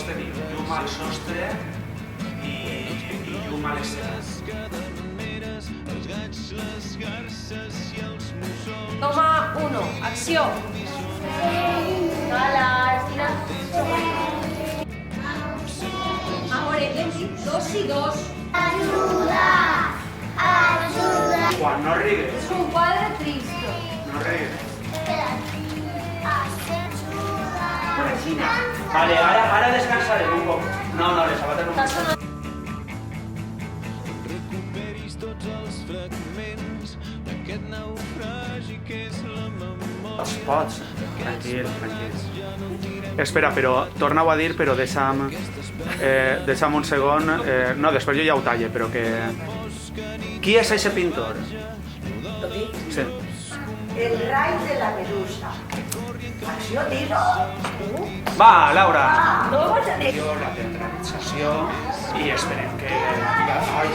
tenir llum al sostre i llum a l'escenari. Toma 1, acció. Hola, estira. Amore, 2 y 2. Ayuda, ayuda. Juan, no rigues, Es un padre triste. no rigues. Ayuda. Vale, ara descansarem un poc. No, les sabates no. Está sonando. Pots, tranquil. Espera, però torna-ho a dir, però deixa'm un segon. No, després jo ja ho talle, però que... Qui és aquest pintor? ¿Lo dic? Sí. El rai de la medusa. Acció, dilo. Va, Laura! No ho vas a dir. La teatralització i esperem que... Ai.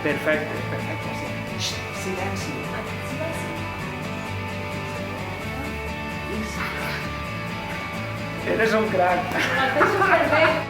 Perfecte, sí. Silenci. Eres un crac. Lo haces súper bien.